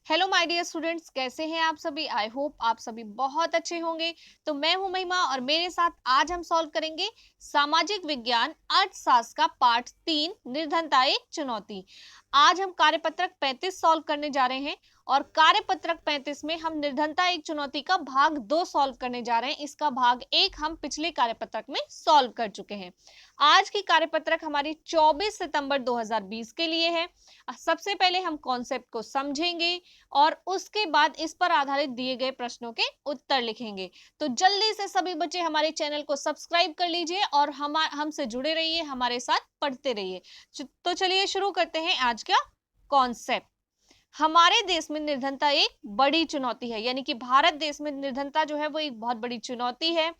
Hello my dear students, कैसे हैं आप सभी। आई होप आप सभी बहुत अच्छे होंगे। तो मैं हूं महिमा और मेरे साथ आज हम सॉल्व करेंगे सामाजिक विज्ञान अर्थशास्त्र का पार्ट 3 निर्धनता एक चुनौती। आज हम कार्यपत्रक 35 सॉल्व करने जा रहे हैं और कार्यपत्रक 35 में हम निर्धनता एक चुनौती का भाग 2 सॉल्व करने जा रहे हैं। इसका भाग 1 हम पिछले कार्यपत्रक में सॉल्व कर चुके हैं। आज की कार्यपत्रक हमारी 24 सितंबर 2020 के लिए है। सबसे पहले हम कॉन्सेप्ट को समझेंगे और उसके बाद इस पर आधारित दिए गए प्रश्नों के उत्तर लिखेंगे। तो जल्दी से सभी बच्चे हमारे चैनल को सब्सक्राइब कर लीजिए और हमसे जुड़े रहिए, हमारे साथ पढ़ते रहिए। तो चलिए शुरू करते हैं आज का कॉन्सेप्ट। हमारे देश में निर्धनता एक बड़ी चुनौती है, यानी कि भारत देश में निर्धनता जो है वो एक बहुत बड़ी चुनौती है।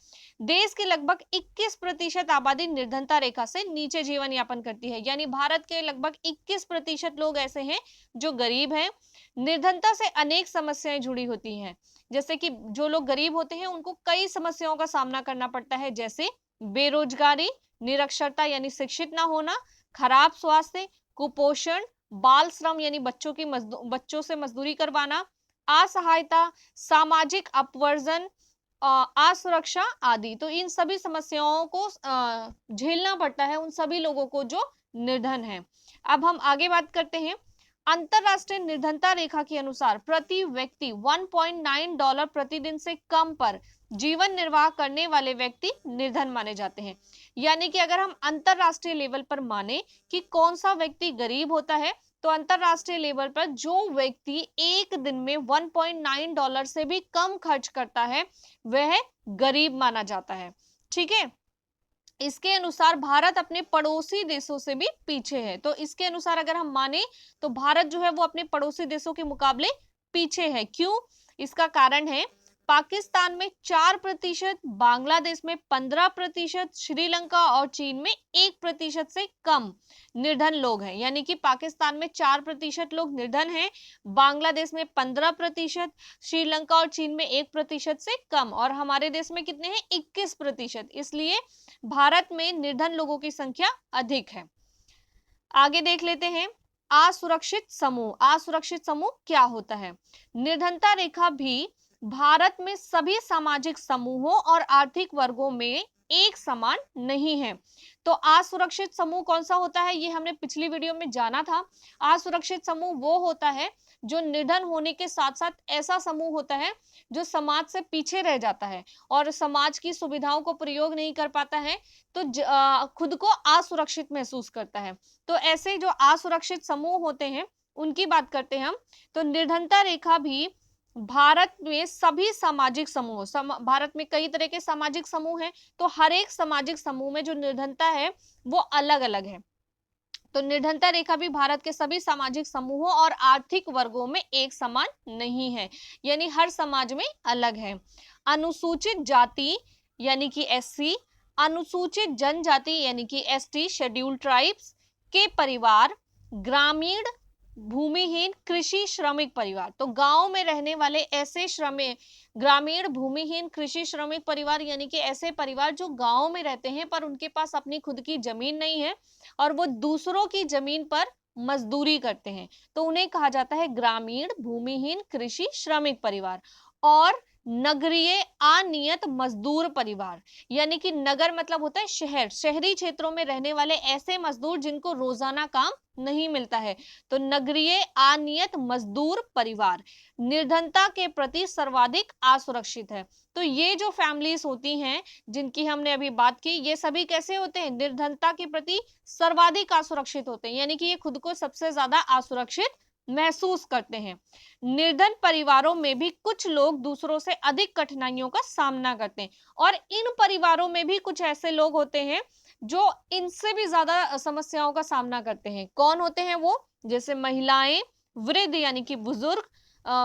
देश की लगभग 21% आबादी निर्धनता रेखा से नीचे जीवन यापन करती है, यानी भारत के लगभग 21% लोग ऐसे हैं जो गरीब हैं। निर्धनता से अनेक समस्याएं जुड़ी होती हैं, जैसे कि जो लोग गरीब होते हैं उनको कई समस्याओं का सामना करना पड़ता है, जैसे बेरोजगारी, निरक्षरता यानी शिक्षित ना होना, खराब स्वास्थ्य, कुपोषण, बाल श्रम यानी बच्चों से मजदूरी करवाना, असहायता, सामाजिक अपवर्जन, असुरक्षा आदि। तो इन सभी समस्याओं को झेलना पड़ता है उन सभी लोगों को जो निर्धन है। अब हम आगे बात करते हैं। अंतरराष्ट्रीय निर्धनता रेखा के अनुसार प्रति व्यक्ति 1.9 डॉलर प्रतिदिन से कम पर जीवन निर्वाह करने वाले व्यक्ति निर्धन माने जाते हैं। यानी कि अगर हम अंतरराष्ट्रीय लेवल पर माने कि कौन सा व्यक्ति गरीब होता है, तो अंतरराष्ट्रीय लेवल पर जो व्यक्ति एक दिन में 1.9 डॉलर से भी कम खर्च करता है वह गरीब माना जाता है। ठीक है। इसके अनुसार भारत अपने पड़ोसी देशों से भी पीछे है। तो इसके अनुसार अगर हम माने तो भारत जो है वो अपने पड़ोसी देशों के मुकाबले पीछे है। क्यों? इसका कारण है पाकिस्तान में 4%, बांग्लादेश में 15%, श्रीलंका और चीन में 1% से कम निर्धन लोग हैं। यानी कि पाकिस्तान में 4% लोग निर्धन हैं, बांग्लादेश में 15%, श्रीलंका और चीन में 1% से कम, और हमारे देश में कितने हैं? 21%। इसलिए भारत में निर्धन लोगों की संख्या अधिक है। आगे देख लेते हैं असुरक्षित समूह। असुरक्षित समूह क्या होता है? निर्धनता रेखा भी भारत में सभी सामाजिक समूहों और आर्थिक वर्गों में एक समान नहीं है। तो असुरक्षित समूह कौन सा होता है, ये हमने पिछली वीडियो में जाना था। असुरक्षित समूह वो होता है जो निर्धन होने के साथ साथ ऐसा समूह होता है जो समाज से पीछे रह जाता है और समाज की सुविधाओं को प्रयोग नहीं कर पाता है, तो खुद को असुरक्षित महसूस करता है। तो ऐसे जो असुरक्षित समूह होते हैं उनकी बात करते हैं हम। तो निर्धनता रेखा भी भारत में सभी सामाजिक समूह, भारत में कई तरह के सामाजिक समूह हैं, तो हर एक सामाजिक समूह में जो निर्धनता है वो अलग अलग है। तो निर्धनता रेखा भी भारत के सभी सामाजिक समूहों और आर्थिक वर्गों में एक समान नहीं है, यानी हर समाज में अलग है। अनुसूचित जाति यानी कि एससी, अनुसूचित जनजाति यानी कि एसटी, शेड्यूल्ड ट्राइब्स के परिवार, ग्रामीण भूमिहीन कृषि श्रमिक परिवार। तो गांव में रहने वाले ऐसे श्रमिक, ग्रामीण भूमिहीन कृषि श्रमिक परिवार यानी कि ऐसे परिवार जो गांव में रहते हैं पर उनके पास अपनी खुद की जमीन नहीं है और वो दूसरों की जमीन पर मजदूरी करते हैं, तो उन्हें कहा जाता है ग्रामीण भूमिहीन कृषि श्रमिक परिवार। और नगरीय अनियत मजदूर परिवार, यानी कि नगर मतलब होता है शहर, शहरी क्षेत्रों में रहने वाले ऐसे मजदूर जिनको रोजाना काम नहीं मिलता है, तो नगरीय अनियत मजदूर परिवार निर्धनता के प्रति सर्वाधिक असुरक्षित है। तो ये जो फैमिलीज होती हैं जिनकी हमने अभी बात की, ये सभी कैसे होते हैं? निर्धनता के प्रति सर्वाधिक असुरक्षित होते हैं, यानी कि ये खुद को सबसे ज्यादा असुरक्षित महसूस करते हैं। निर्धन परिवारों में भी कुछ लोग दूसरों से अधिक कठिनाइयों का सामना करते हैं, और इन परिवारों में भी कुछ ऐसे लोग होते हैं जो इनसे भी ज्यादा समस्याओं का सामना करते हैं। कौन होते हैं वो? जैसे महिलाएं, वृद्ध यानी कि बुजुर्ग,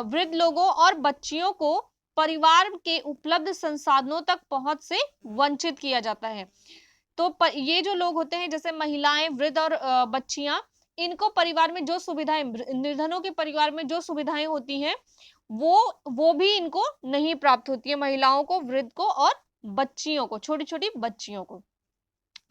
वृद्ध लोगों और बच्चियों को परिवार के उपलब्ध संसाधनों तक पहुंच से वंचित किया जाता है। तो ये जो लोग होते हैं जैसे महिलाएं, वृद्ध और बच्चियां, इनको परिवार में जो सुविधाएं, निर्धनों के परिवार में जो सुविधाएं होती हैं वो भी इनको नहीं प्राप्त होती है, महिलाओं को, वृद्ध को और बच्चियों को, छोटी छोटी बच्चियों को।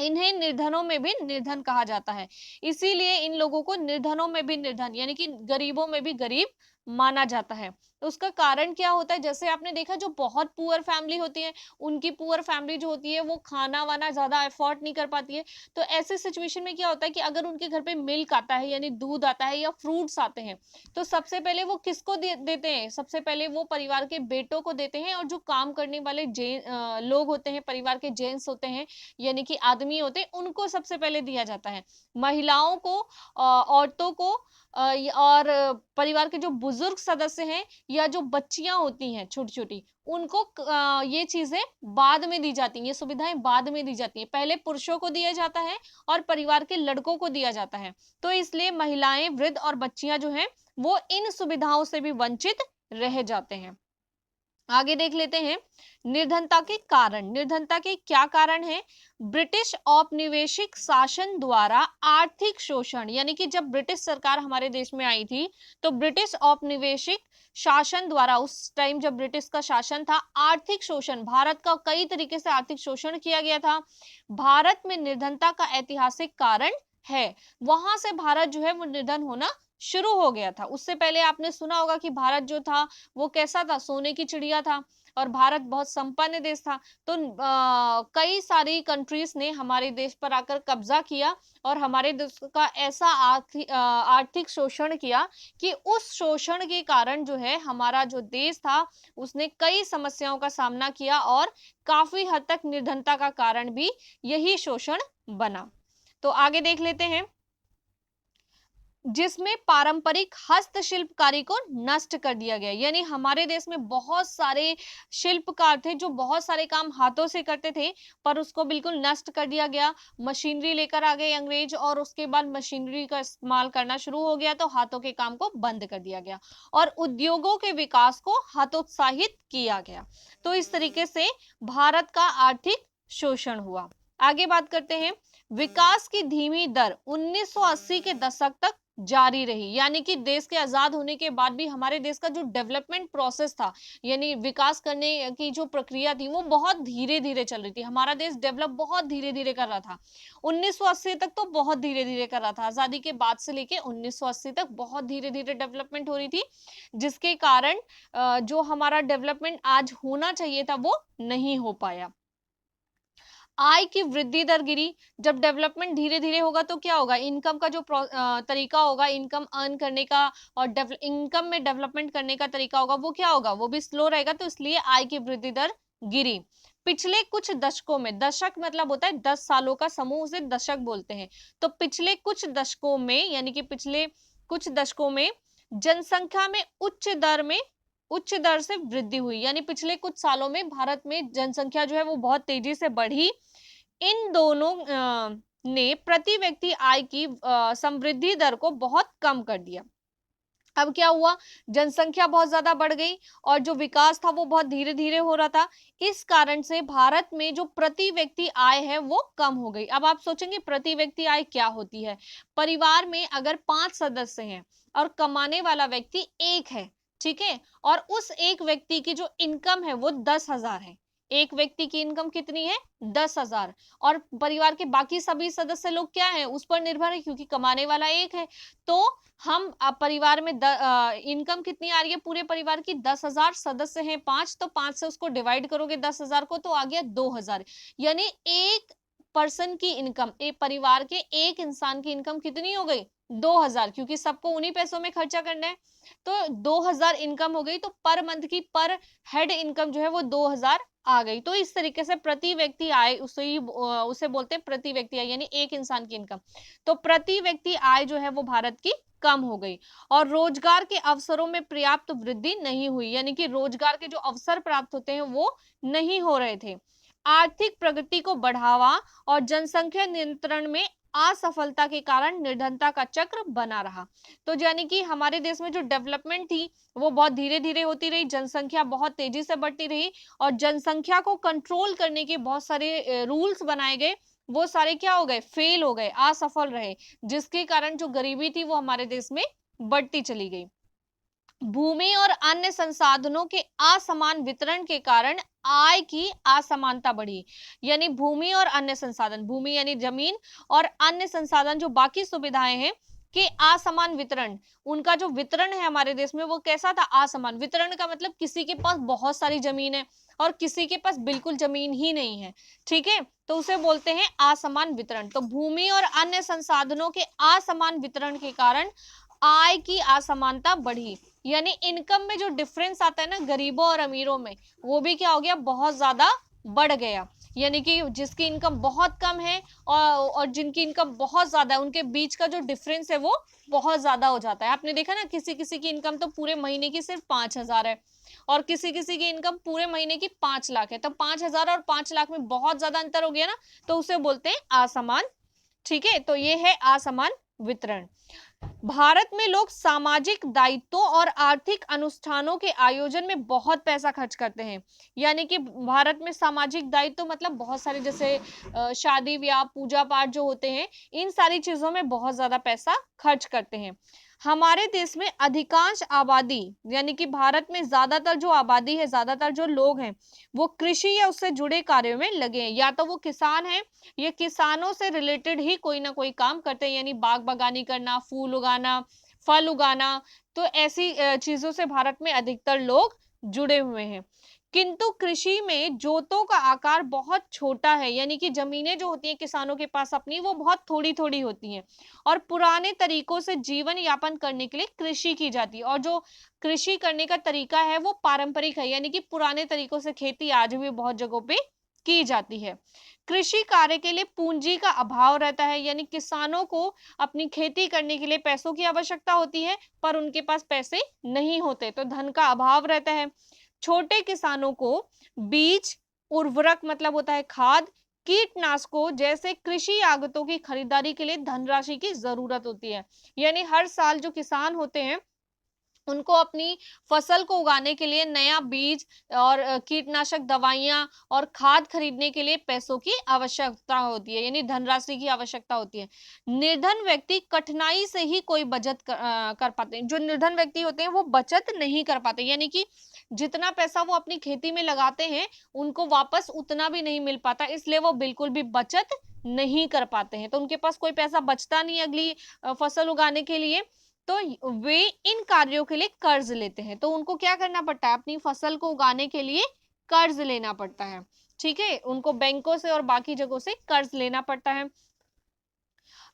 इन्हें निर्धनों में भी निर्धन कहा जाता है, इसीलिए इन लोगों को निर्धनों में भी निर्धन यानी कि गरीबों में भी गरीब माना जाता है। तो उसका कारण क्या होता है, जैसे आपने देखा जो बहुत पुअर फैमिली होती है, उनकी पुअर फैमिली जो होती है वो खाना वाना ज्यादा अफोर्ड नहीं कर पाती है। तो ऐसे सिचुएशन में क्या होता है कि अगर उनके घर पे मिल्क आता है यानी दूध आता है या फ्रूट्स आते हैं, तो सबसे पहले वो किसको देते हैं, सबसे पहले वो परिवार के बेटों को देते हैं, और जो काम करने वाले लोग होते हैं, परिवार के जेंट्स होते हैं यानी कि आदमी होते हैं, उनको सबसे पहले दिया जाता है। महिलाओं को, औरतों को, और परिवार के जो बुजुर्ग सदस्य हैं या जो बच्चियां होती हैं छोटी छोटी, उनको ये चीजें बाद में दी जाती हैं, ये सुविधाएं बाद में दी जाती हैं। पहले पुरुषों को दिया जाता है और परिवार के लड़कों को दिया जाता है। तो इसलिए महिलाएं, वृद्ध और बच्चियां जो हैं वो इन सुविधाओं से भी वंचित रह जाते हैं। आगे देख लेते हैं निर्धनता के कारण। निर्धनता के क्या कारण है? ब्रिटिश औपनिवेशिक शासन द्वारा आर्थिक शोषण, यानी कि जब ब्रिटिश सरकार हमारे देश में आई थी, तो ब्रिटिश औपनिवेशिक शासन द्वारा, उस टाइम जब ब्रिटिश का शासन था, आर्थिक शोषण, भारत का कई तरीके से आर्थिक शोषण किया गया था। भारत में निर्धनता का ऐतिहासिक कारण है, वहां से भारत जो है वो निर्धन होना शुरू हो गया था। उससे पहले आपने सुना होगा कि भारत जो था वो कैसा था, सोने की चिड़िया था, और भारत बहुत संपन्न देश था। तो कई सारी कंट्रीज ने हमारे देश पर आकर कब्जा किया और हमारे देश का ऐसा आर्थिक शोषण किया कि उस शोषण के कारण जो है हमारा जो देश था उसने कई समस्याओं का सामना किया, और काफी हद तक निर्धनता का कारण भी यही शोषण बना। तो आगे देख लेते हैं, जिसमें पारंपरिक हस्तशिल्पकारी को नष्ट कर दिया गया। यानी हमारे देश में बहुत सारे शिल्पकार थे जो बहुत सारे काम हाथों से करते थे, पर उसको बिल्कुल नष्ट कर दिया गया। मशीनरी लेकर आ गए अंग्रेज, और उसके बाद मशीनरी का इस्तेमाल करना शुरू हो गया, तो हाथों के काम को बंद कर दिया गया और उद्योगों के विकास को हतोत्साहित किया गया। तो इस तरीके से भारत का आर्थिक शोषण हुआ। आगे बात करते हैं, विकास की धीमी दर 1980 के दशक तक जारी रही। यानी कि देश के आजाद होने के बाद भी हमारे देश का जो डेवलपमेंट प्रोसेस था, यानी विकास करने की जो प्रक्रिया थी, वो बहुत धीरे धीरे चल रही थी। हमारा देश डेवलप बहुत धीरे धीरे कर रहा था। 1980 तक तो बहुत धीरे धीरे कर रहा था, आजादी के बाद से लेके 1980 तक बहुत धीरे धीरे डेवलपमेंट हो रही थी, जिसके कारण जो हमारा डेवलपमेंट आज होना चाहिए था वो नहीं हो पाया। आय की वृद्धि दर गिरी। जब डेवलपमेंट धीरे धीरे होगा तो क्या होगा, इनकम का जो तरीका होगा, इनकम अर्न करने का और इनकम में डेवलपमेंट करने का तरीका होगा, वो क्या होगा, वो भी स्लो रहेगा। तो इसलिए आय की वृद्धि दर गिरी। पिछले कुछ दशकों में, दशक मतलब होता है 10 सालों का समूह, उसे दशक बोलते हैं। तो पिछले कुछ दशकों में, यानी कि पिछले कुछ दशकों में जनसंख्या में उच्च दर से वृद्धि हुई। यानी पिछले कुछ सालों में भारत में जनसंख्या जो है वो बहुत तेजी से बढ़ी। इन दोनों ने प्रति व्यक्ति आय की समृद्धि दर को बहुत कम कर दिया। अब क्या हुआ, जनसंख्या बहुत ज्यादा बढ़ गई और जो विकास था वो बहुत धीरे धीरे हो रहा था। इस कारण से भारत में जो प्रति व्यक्ति आय है वो कम हो गई। अब आप सोचेंगे प्रति व्यक्ति आय क्या होती है। परिवार में अगर 5 सदस्य हैं और कमाने वाला व्यक्ति एक है, ठीक है, और उस एक व्यक्ति की जो इनकम है वो 10,000 है। एक व्यक्ति की इनकम कितनी है, 10,000, और परिवार के बाकी सभी सदस्य लोग क्या है, उस पर निर्भर है क्योंकि कमाने वाला एक है। तो हम परिवार में इनकम कितनी आ रही है पूरे परिवार की, 10,000, सदस्य हैं 5, तो 5 से उसको डिवाइड करोगे 10,000 को, तो आ गया 2,000। यानी एक पर्सन की इनकम, एक परिवार के एक इंसान की इनकम कितनी हो गई, 2,000, क्योंकि सबको उन्हीं पैसों में खर्चा करना है। तो 2,000 इनकम हो गई, तो पर मंथ की पर हेड इनकम जो है वो 2,000 आ गई। तो इस तरीके से प्रति व्यक्ति आय, उसे बोलते हैं प्रति व्यक्ति आय, यानी एक इंसान की इनकम। तो प्रति व्यक्ति आय जो है वो भारत की कम हो गई, और रोजगार के अवसरों में पर्याप्त वृद्धि नहीं हुई। यानी कि रोजगार के जो अवसर प्राप्त होते हैं वो नहीं हो रहे थे। आर्थिक प्रगति को बढ़ावा और जनसंख्या नियंत्रण में असफलता के कारण निर्धनता का चक्र बना रहा। तो यानी कि हमारे देश में जो डेवलपमेंट थी वो बहुत धीरे धीरे होती रही, जनसंख्या बहुत तेजी से बढ़ती रही, और जनसंख्या को कंट्रोल करने के बहुत सारे रूल्स बनाए गए, वो सारे क्या हो गए, फेल हो गए, असफल रहे, जिसके कारण जो गरीबी थी वो हमारे देश में बढ़ती चली गई। भूमि और अन्य संसाधनों के असमान वितरण के कारण आय की असमानता बढ़ी। यानी भूमि और अन्य संसाधन, भूमि यानी जमीन, और अन्य संसाधन जो बाकी सुविधाएं हैं के असमान वितरण, उनका जो वितरण है हमारे देश में वो कैसा था, असमान। वितरण का मतलब किसी के पास बहुत सारी जमीन है और किसी के पास बिल्कुल जमीन ही नहीं है, ठीक है, तो उसे बोलते हैं असमान वितरण। तो भूमि और अन्य संसाधनों के असमान वितरण के कारण आय की असमानता बढ़ी, यानी इनकम में जो डिफरेंस आता है ना गरीबों और अमीरों में, वो भी क्या हो गया, बहुत ज्यादा बढ़ गया। यानी कि जिसकी इनकम बहुत कम है और जिनकी इनकम बहुत ज्यादा है, उनके बीच का जो डिफरेंस है वो बहुत ज्यादा हो जाता है। आपने देखा ना, किसी किसी की इनकम तो पूरे महीने की सिर्फ 5,000 है और किसी किसी की इनकम पूरे महीने की 5 लाख है, तो 5,000 और 5 लाख में बहुत ज्यादा अंतर हो गया ना, तो उसे बोलते हैं असमान, ठीक है। तो ये है असमान वितरण। भारत में लोग सामाजिक दायित्वों और आर्थिक अनुष्ठानों के आयोजन में बहुत पैसा खर्च करते हैं। यानी कि भारत में सामाजिक दायित्व मतलब बहुत सारे, जैसे शादी ब्याह पूजा पाठ जो होते हैं, इन सारी चीजों में बहुत ज्यादा पैसा खर्च करते हैं। हमारे देश में अधिकांश आबादी, यानी कि भारत में ज्यादातर जो आबादी है, ज्यादातर जो लोग हैं, वो कृषि या उससे जुड़े कार्यों में लगे हैं। या तो वो किसान हैं, ये किसानों से रिलेटेड ही कोई ना कोई काम करते हैं, यानी बाग बागानी करना, फूल उगाना, फल उगाना, तो ऐसी चीजों से भारत में अधिकतर लोग जुड़े हुए हैं। किंतु कृषि में जोतों का आकार बहुत छोटा है, यानी कि जमीनें जो होती हैं किसानों के पास अपनी, वो बहुत थोड़ी थोड़ी होती हैं और पुराने तरीकों से जीवन यापन करने के लिए कृषि की जाती है। और जो कृषि करने का तरीका है वो पारंपरिक है, यानी कि पुराने तरीकों से खेती आज भी बहुत जगहों पे की जाती है। कृषि कार्य के लिए पूंजी का अभाव रहता है, यानी किसानों को अपनी खेती करने के लिए पैसों की आवश्यकता होती है पर उनके पास पैसे नहीं होते, तो धन का अभाव रहता है। छोटे किसानों को बीज, उर्वरक मतलब होता है खाद, कीटनाशकों जैसे कृषि आगतों की खरीदारी के लिए धनराशि की जरूरत होती है। यानी हर साल जो किसान होते हैं उनको अपनी फसल को उगाने के लिए नया बीज और कीटनाशक दवाइयां और खाद खरीदने के लिए पैसों की आवश्यकता होती है, यानी धनराशि की आवश्यकता होती है। निर्धन व्यक्ति कठिनाई से ही कोई बचत कर पाते हैं। जो निर्धन व्यक्ति होते हैं वो बचत नहीं कर पाते, यानी कि जितना पैसा वो अपनी खेती में लगाते हैं उनको वापस उतना भी नहीं मिल पाता, इसलिए वो बिल्कुल भी बचत नहीं कर पाते हैं, तो उनके पास कोई पैसा बचता नहीं अगली फसल उगाने के लिए, तो वे इन कार्यों के लिए कर्ज लेते हैं। तो उनको क्या करना पड़ता है, अपनी फसल को उगाने के लिए कर्ज लेना पड़ता है, ठीक है, उनको बैंकों से और बाकी जगहों से कर्ज लेना पड़ता है।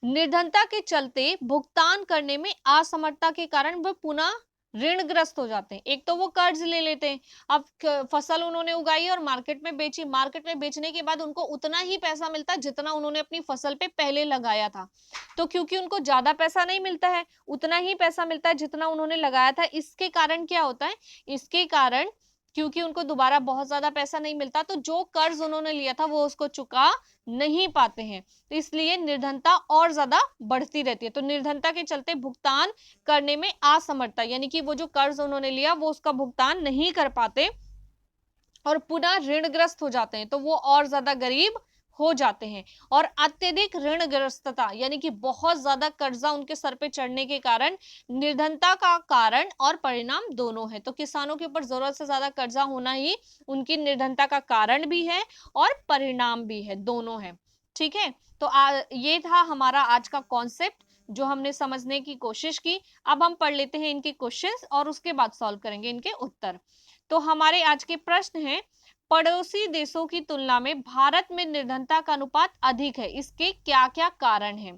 निर्धनता के चलते भुगतान करने में असमर्थता के कारण वे पुनः ऋणग्रस्त हो जाते हैं। एक तो वो कर्ज ले लेते हैं, अब फसल उन्होंने उगाई और मार्केट में बेची, मार्केट में बेचने के बाद उनको उतना ही पैसा मिलता है जितना उन्होंने अपनी फसल पे पहले लगाया था। तो क्योंकि उनको ज्यादा पैसा नहीं मिलता है, उतना ही पैसा मिलता है जितना उन्होंने लगाया था, इसके कारण क्या होता है, इसके कारण क्योंकि उनको दोबारा बहुत ज्यादा पैसा नहीं मिलता, तो जो कर्ज उन्होंने लिया था वो उसको चुका नहीं पाते हैं, तो इसलिए निर्धनता और ज्यादा बढ़ती रहती है। तो निर्धनता के चलते भुगतान करने में असमर्थता, यानी कि वो जो कर्ज उन्होंने लिया वो उसका भुगतान नहीं कर पाते और पुनः ऋणग्रस्त हो जाते हैं, तो वो और ज्यादा गरीब हो जाते हैं। और अत्यधिक ऋणग्रस्तता, यानी कि बहुत ज्यादा कर्जा उनके सर पे चढ़ने के कारण निर्धनता का कारण और परिणाम दोनों है। तो किसानों के ऊपर जरूरत से ज्यादा कर्जा होना ही उनकी निर्धनता का कारण भी है और परिणाम भी है, दोनों है, ठीक है। तो ये था हमारा आज का कॉन्सेप्ट जो हमने समझने की कोशिश की। अब हम पढ़ लेते हैं इनके क्वेश्चंस और उसके बाद सॉल्व करेंगे इनके उत्तर। तो हमारे आज के प्रश्न हैं, पड़ोसी देशों की तुलना में भारत में निर्धनता का अनुपात अधिक है, इसके क्या क्या कारण हैं?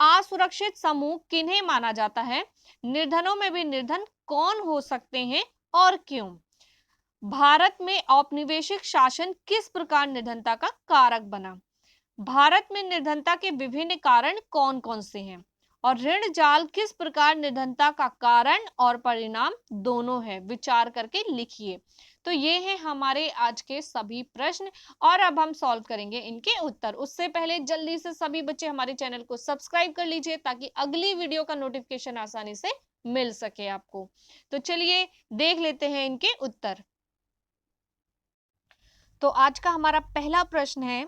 असुरक्षित समूह किन्हें माना जाता है? निर्धनों में भी निर्धन कौन हो सकते हैं और क्यों? भारत में औपनिवेशिक शासन किस प्रकार निर्धनता का कारक बना? भारत में निर्धनता के विभिन्न कारण कौन कौन से हैं? और ऋण जाल किस प्रकार निर्धनता का कारण और परिणाम दोनों है? विचार करके लिखिए। तो ये हैं हमारे आज के सभी प्रश्न और अब हम सॉल्व करेंगे इनके उत्तर। उससे पहले जल्दी से सभी बच्चे हमारे चैनल को सब्सक्राइब कर लीजिए ताकि अगली वीडियो का नोटिफिकेशन आसानी से मिल सके आपको। तो चलिए देख लेते हैं इनके उत्तर। तो आज का हमारा पहला प्रश्न है,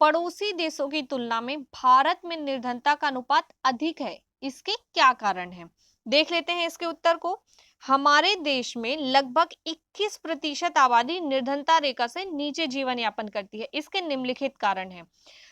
पड़ोसी देशों की तुलना में भारत में निर्धनता का अनुपात अधिक है, इसके क्या कारण है? देख लेते हैं इसके उत्तर को। हमारे देश में लगभग 21% आबादी निर्धनता रेखा से नीचे जीवन यापन करती है। इसके निम्नलिखित कारण हैं।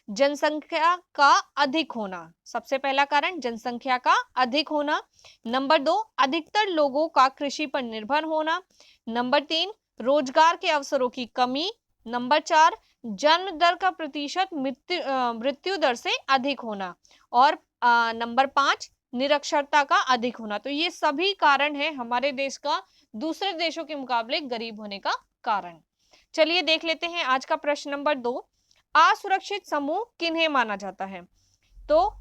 जनसंख्या का अधिक होना, सबसे पहला कारण जनसंख्या का अधिक होना। नंबर 2, अधिकतर लोगों का कृषि पर निर्भर होना। नंबर 3, रोजगार के अवसरों की कमी। नंबर 4, जन्म दर का प्रतिशत मृत्यु दर से अधिक होना। और नंबर 5, निरक्षरता का अधिक होना। तो ये सभी कारण है हमारे देश का दूसरे देशों के मुकाबले गरीब होने का कारण। चलिए देख लेते हैं आज का प्रश्न नंबर 2। असुरक्षित समूह किन्हें माना जाता है? तो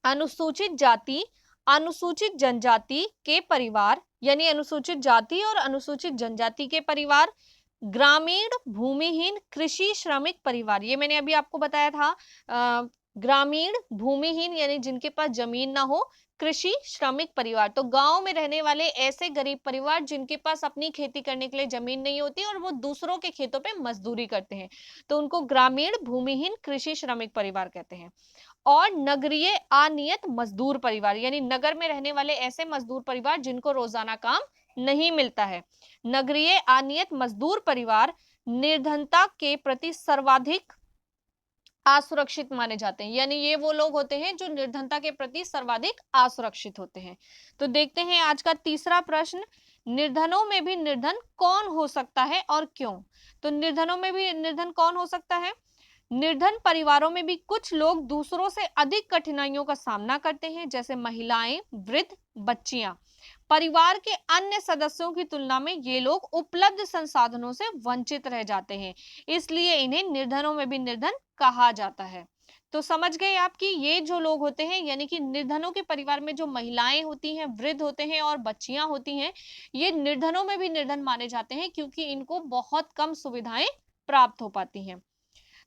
अनुसूचित जाति, अनुसूचित जनजाति के परिवार, यानी अनुसूचित जाति और अनुसूचित जनजाति के परिवार, ग्रामीण भूमिहीन कृषि श्रमिक परिवार, ये मैंने अभी आपको बताया था। ग्रामीण भूमिहीन यानी जिनके पास जमीन ना हो, कृषि श्रमिक परिवार तो गांव में रहने वाले ऐसे गरीब परिवार जिनके पास अपनी खेती करने के लिए जमीन नहीं होती और वो दूसरों के खेतों पे मजदूरी करते हैं, तो उनको ग्रामीण भूमिहीन कृषि श्रमिक परिवार कहते हैं। और नगरीय अनियत मजदूर परिवार, यानी नगर में रहने वाले ऐसे मजदूर परिवार जिनको रोजाना काम नहीं मिलता है। नगरीय अनियत मजदूर परिवार निर्धनता के प्रति सर्वाधिक असुरक्षित माने जाते हैं, यानी ये वो लोग होते हैं जो निर्धनता के प्रति सर्वाधिक असुरक्षित होते हैं। तो देखते हैं आज का तीसरा प्रश्न, निर्धनों में भी निर्धन कौन हो सकता है और क्यों? तो निर्धनों में भी निर्धन कौन हो सकता है? निर्धन परिवारों में भी कुछ लोग दूसरों से अधिक कठिनाइयों का सामना करते हैं, जैसे महिलाएं, वृद्ध, बच्चियां। परिवार के अन्य सदस्यों की तुलना में ये लोग उपलब्ध संसाधनों से वंचित रह जाते हैं, इसलिए इन्हें निर्धनों में भी निर्धन कहा जाता है। तो समझ गए आप कि ये जो लोग होते हैं, यानी कि निर्धनों के परिवार में जो महिलाएं होती हैं, वृद्ध होते हैं और बच्चियां होती हैं, ये निर्धनों में भी निर्धन माने जाते हैं क्योंकि इनको बहुत कम सुविधाएं प्राप्त हो पाती हैं।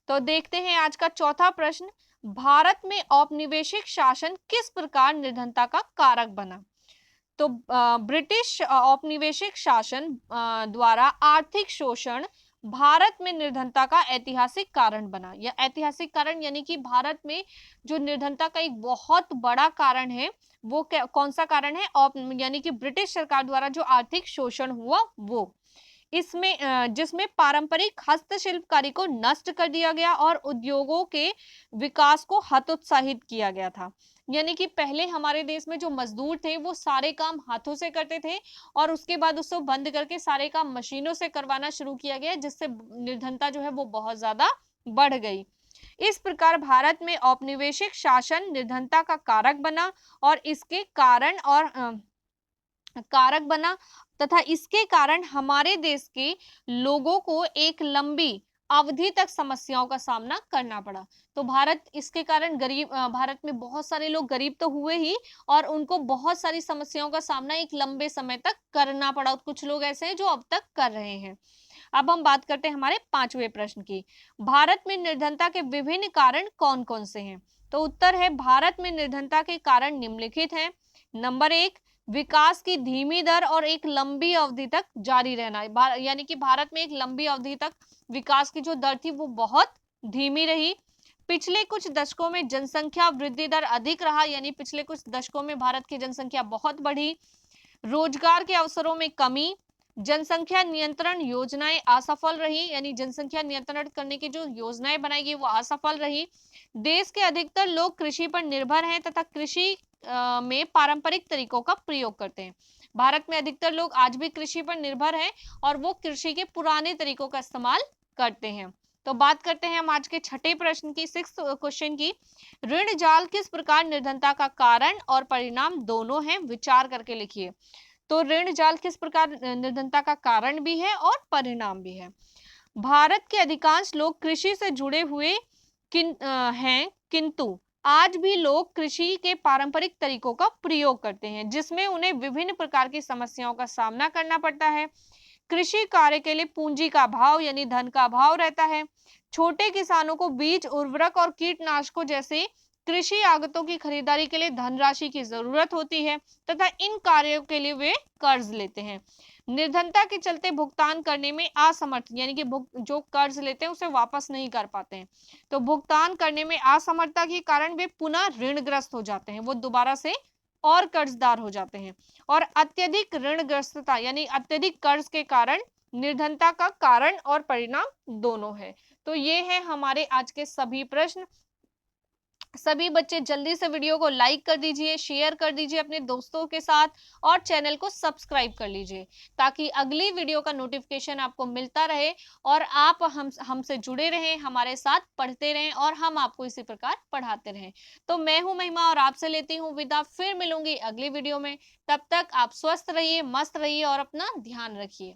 तो देखते हैं आज का चौथा प्रश्न, भारत में औपनिवेशिक शासन किस प्रकार निर्धनता का कारक बना? तो ब्रिटिश औपनिवेशिक शासन द्वारा आर्थिक शोषण भारत में निर्धनता का ऐतिहासिक कारण बना। या ऐतिहासिक कारण यानी कि भारत में जो निर्धनता का एक बहुत बड़ा कारण है, वो कौन सा कारण है? यानी कि ब्रिटिश सरकार द्वारा जो आर्थिक शोषण हुआ वो। इसमें जिसमें पारंपरिक हस्तशिल्पकारी को नष्ट कर दिया गया और उद्योगों के विकास को हतोत्साहित किया गया था। यानी कि पहले हमारे देश में जो मजदूर थे वो सारे काम हाथों से करते थे और उसके बाद उसको बंद करके सारे काम मशीनों से करवाना शुरू किया गया, जिससे निर्धनता जो है वो बहुत ज्यादा बढ़ गई। इस प्रकार भारत में औपनिवेशिक शासन निर्धनता का कारक बना और इसके कारण कारक बना तथा इसके कारण हमारे देश के लोगों को एक लंबी अवधि तक समस्याओं का सामना करना पड़ा। तो भारत इसके कारण भारत में बहुत सारे लोग गरीब तो हुए ही और उनको बहुत सारी समस्याओं का सामना एक लंबे समय तक करना पड़ा। कुछ लोग ऐसे हैं जो अब तक कर रहे हैं। अब हम बात करते हैं हमारे पांचवें प्रश्न की, भारत में निर्धनता के विभिन्न कारण कौन कौन से हैं? तो उत्तर है, भारत में निर्धनता के कारण निम्नलिखित हैं। नंबर 1, विकास की धीमी दर और एक लंबी अवधि तक जारी रहना, यानी कि भारत में एक लंबी अवधि तक विकास की जो दर थी वो बहुत धीमी रही। पिछले कुछ दशकों में जनसंख्या वृद्धि दर अधिक रहा, यानी पिछले कुछ दशकों में भारत की जनसंख्या बहुत बढ़ी। रोजगार के अवसरों में कमी, जनसंख्या नियंत्रण योजनाएं असफल रही, यानी जनसंख्या नियंत्रण करने की जो योजनाएं बनाई गई वो असफल रही। देश के अधिकतर लोग कृषि पर निर्भर हैं तथा कृषि में पारंपरिक तरीकों का प्रयोग करते हैं। भारत में अधिकतर लोग आज भी कृषि पर निर्भर हैं और वो कृषि के पुराने तरीकों का इस्तेमाल करते हैं। तो बात करते हैं हम आज के छठे प्रश्न की, 6th क्वेश्चन की, ऋण जाल किस प्रकार निर्धनता का कारण और परिणाम दोनों हैं, विचार करके लिखिए। तो ऋण जाल किस प्रकार निर्धनता का कारण भी है और परिणाम भी है। भारत के अधिकांश लोग कृषि से जुड़े हुए हैं, किंतु आज भी लोग कृषि के पारंपरिक तरीकों का प्रयोग करते हैं, जिसमें उन्हें विभिन्न प्रकार की समस्याओं का सामना करना पड़ता है। कृषि कार्य के लिए पूंजी का अभाव यानी धन का अभाव रहता है। छोटे किसानों को बीज, उर्वरक और कीटनाशकों जैसे कृषि आगतों की खरीदारी के लिए धनराशि की जरूरत होती है तथा इन कार्यों के लिए वे कर्ज लेते हैं। निर्धनता के चलते भुगतान करने में असमर्थ, यानी कि जो कर्ज लेते हैं उसे वापस नहीं कर पाते हैं, तो भुगतान करने में असमर्थता के कारण वे पुनः ऋणग्रस्त हो जाते हैं, वो दोबारा से और कर्जदार हो जाते हैं। और अत्यधिक ऋणग्रस्तता यानी अत्यधिक कर्ज के कारण निर्धनता का कारण और परिणाम दोनों है। तो ये है हमारे आज के सभी प्रश्न। सभी बच्चे जल्दी से वीडियो को लाइक कर दीजिए, शेयर कर दीजिए अपने दोस्तों के साथ और चैनल को सब्सक्राइब कर लीजिए ताकि अगली वीडियो का नोटिफिकेशन आपको मिलता रहे और आप हमसे जुड़े रहें, हमारे साथ पढ़ते रहें और हम आपको इसी प्रकार पढ़ाते रहें। तो मैं हूं महिमा और आपसे लेती हूं विदा, फिर मिलूंगी अगली वीडियो में। तब तक आप स्वस्थ रहिए, मस्त रहिए और अपना ध्यान रखिए।